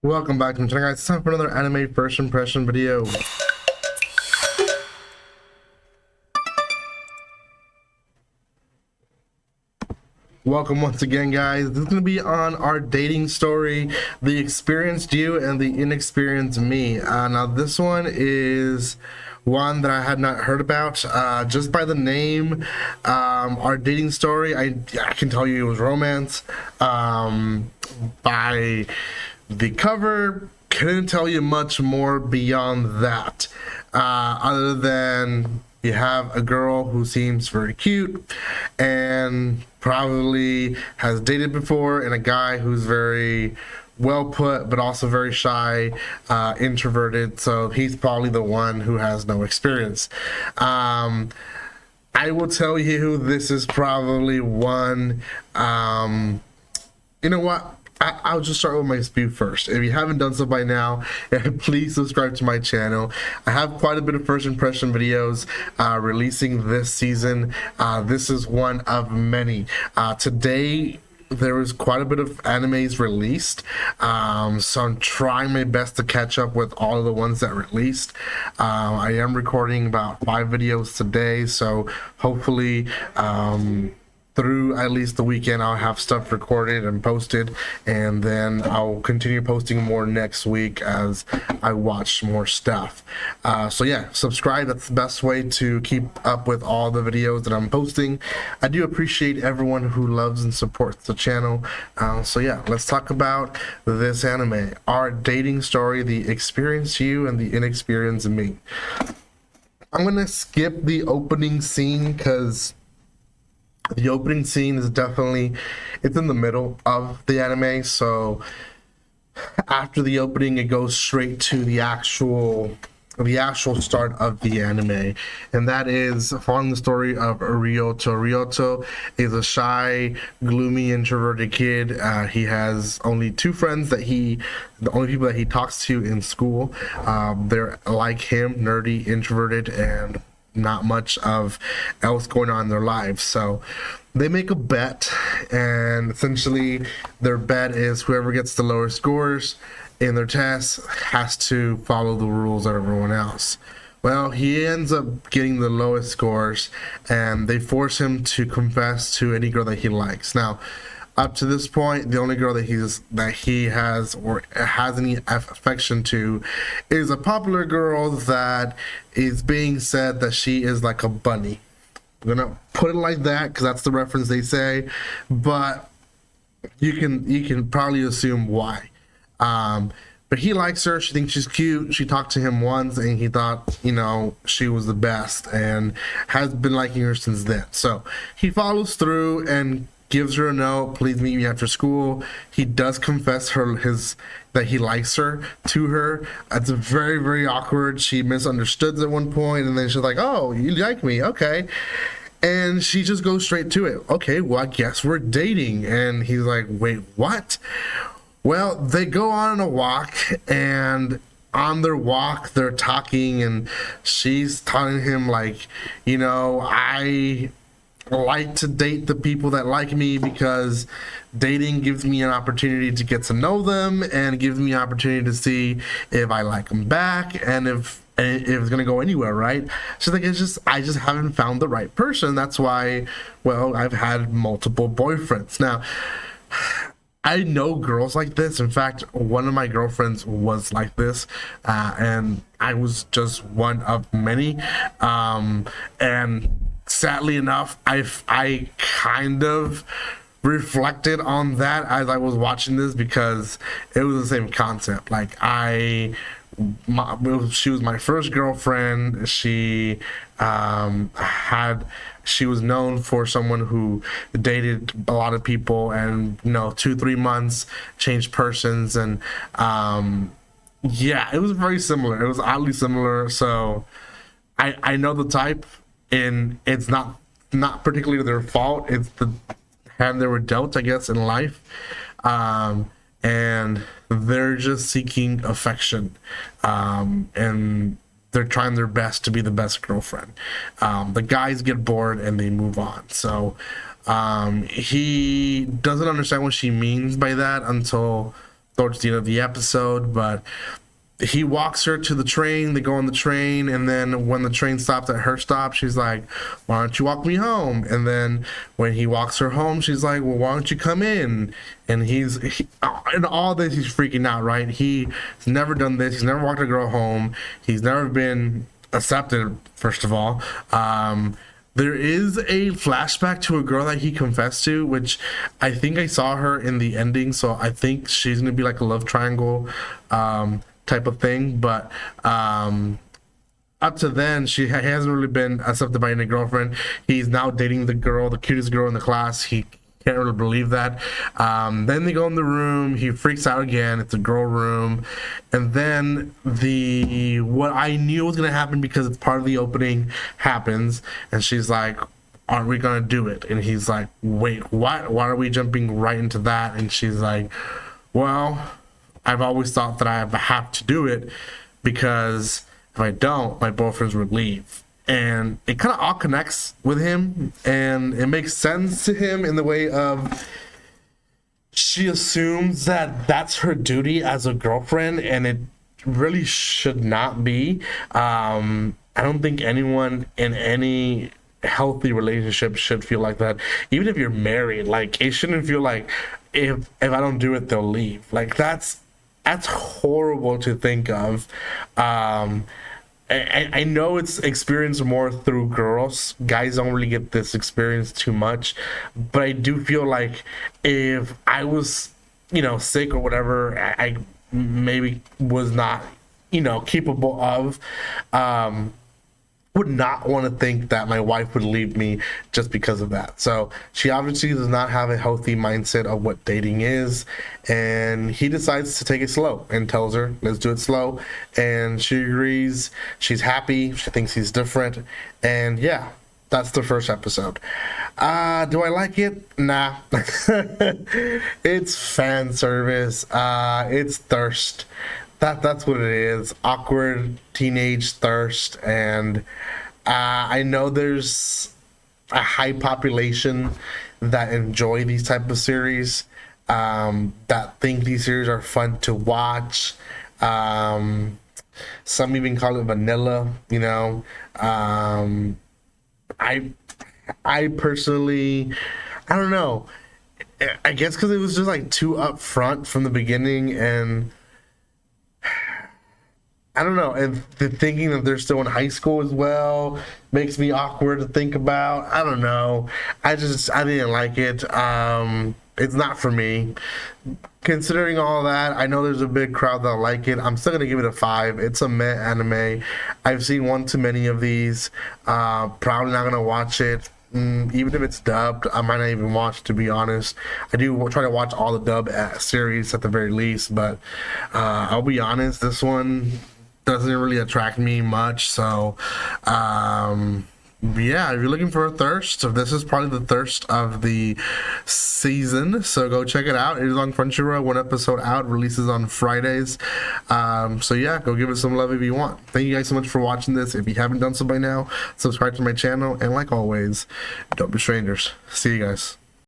Welcome back to my channel, guys. It's time for another anime first impression video. Welcome once again, guys. This is going to be on our dating story, the experienced you and the inexperienced me. Now this one is one that I had not heard about. Just by the name, our dating story, I can tell you it was romance. By the cover, couldn't tell you much more beyond that, other than you have a girl who seems very cute and probably has dated before, and a guy who's very well put but also very shy, introverted, so he's probably the one who has no experience. I will tell you, this is probably one, you know what, I'll just start with my spew first. If you haven't done so by now, please subscribe to my channel. I have quite a bit of first impression videos releasing this season. This is one of many. Today there was quite a bit of animes released, so I'm trying my best to catch up with all of the ones that released. I am recording about 5 videos today, so hopefully through at least the weekend I'll have stuff recorded and posted, and then I'll continue posting more next week as I watch more stuff. So yeah, subscribe. That's the best way to keep up with all the videos that I'm posting. I do appreciate everyone who loves and supports the channel. So yeah, let's talk about this anime, our dating story, the experienced you and the inexperienced me. I'm gonna skip the opening scene because the opening scene is definitely, it's in the middle of the anime, so after the opening it goes straight to the actual start of the anime, and that is following the story of Ryoto. Ryoto is a shy, gloomy, introverted kid. He has only 2 friends that the only people that he talks to in school. They're like him, nerdy, introverted, and not much of else going on in their lives. So they make a bet, and essentially their bet is whoever gets the lower scores in their tests has to follow the rules of everyone else. Well, he ends up getting the lowest scores, and they force him to confess to any girl that he likes. Now, up to this point, the only girl that he has or has any affection to is a popular girl that is being said that she is like a bunny. I'm gonna put it like that because that's the reference they say, but you can probably assume why. But he likes her. She thinks she's cute. She talked to him once, and he thought, you know, she was the best, and has been liking her since then. So he follows through and gives her a note, please meet me after school. He does confess that he likes her to her. It's very, very awkward. She misunderstood at one point, and then she's like, oh, you like me, okay. And she just goes straight to it. Okay, well, I guess we're dating. And he's like, wait, what? Well, they go on a walk, and on their walk they're talking, and she's telling him, like, you know, I like to date the people that like me because dating gives me an opportunity to get to know them, and gives me an opportunity to see if I like them back, and if it's gonna go anywhere, right? She's like, I just haven't found the right person. That's why, well, I've had multiple boyfriends. Now, I know girls like this. In fact, one of my girlfriends was like this, and I was just one of many. And sadly enough, I kind of reflected on that as I was watching this, because it was the same concept. Like, she was my first girlfriend. She was known for someone who dated a lot of people, and 2-3 months changed persons, and yeah, it was very similar. It was oddly similar. So I know the type, and it's not particularly their fault. It's the hand they were dealt, I guess, in life. And they're just seeking affection, and they're trying their best to be the best girlfriend. The guys get bored and they move on. So he doesn't understand what she means by that until towards the end of the episode, but he walks her to the train. They go on the train, and then when the train stops at her stop, she's like, why don't you walk me home? And then when he walks her home, she's like, well, why don't you come in? And in all this, he's freaking out, right? He's never done this. He's never walked a girl home. He's never been accepted, first of all. There is a flashback to a girl that he confessed to, which I think I saw her in the ending, so I think she's gonna be like a love triangle type of thing. But up to then, she hasn't really been accepted by any girlfriend. He's now dating the girl, the cutest girl in the class. He can't really believe that. Then they go in the room. He freaks out again. It's a girl room, and then what I knew was gonna happen because it's part of the opening happens, and she's like, aren't we gonna do it? And he's like, wait, what? Why are we jumping right into that? And she's like, well, I've always thought that I have to do it because if I don't, my boyfriends would leave. And it kind of all connects with him, and it makes sense to him in the way of she assumes that that's her duty as a girlfriend, and it really should not be. I don't think anyone in any healthy relationship should feel like that. Even if you're married, like, it shouldn't feel like if I don't do it, they'll leave. Like, that's horrible to think of. I know it's experienced more through girls. Guys don't really get this experience too much, but I do feel like if I was, sick or whatever, I maybe was not, capable of, would not want to think that my wife would leave me just because of that. So she obviously does not have a healthy mindset of what dating is, and he decides to take it slow and tells her, let's do it slow. And she agrees. She's happy. She thinks he's different. And yeah, that's the first episode. Do I like it? Nah. It's fan service. It's thirst. That's what it is. Awkward teenage thirst. And I know there's a high population that enjoy these type of series, that think these series are fun to watch. Some even call it vanilla, I personally, I don't know. I guess because it was just like too upfront from the beginning, and I don't know, and the thinking that they're still in high school as well makes me awkward to think about. I don't know. I didn't like it. It's not for me. Considering all that, I know there's a big crowd that like it. I'm still gonna give it a 5. It's a meh anime. I've seen one too many of these. Probably not gonna watch it. Even if it's dubbed, I might not even watch, to be honest. I do try to watch all the dub series at the very least, but I'll be honest, this one doesn't really attract me much. So yeah, if you're looking for a thirst, so this is probably the thirst of the season, so go check it out. It is on Crunchyroll. One episode out, releases on Fridays. So yeah, go give it some love if you want. Thank you guys so much for watching this. If you haven't done so by now, subscribe to my channel, and like always, don't be strangers. See you guys.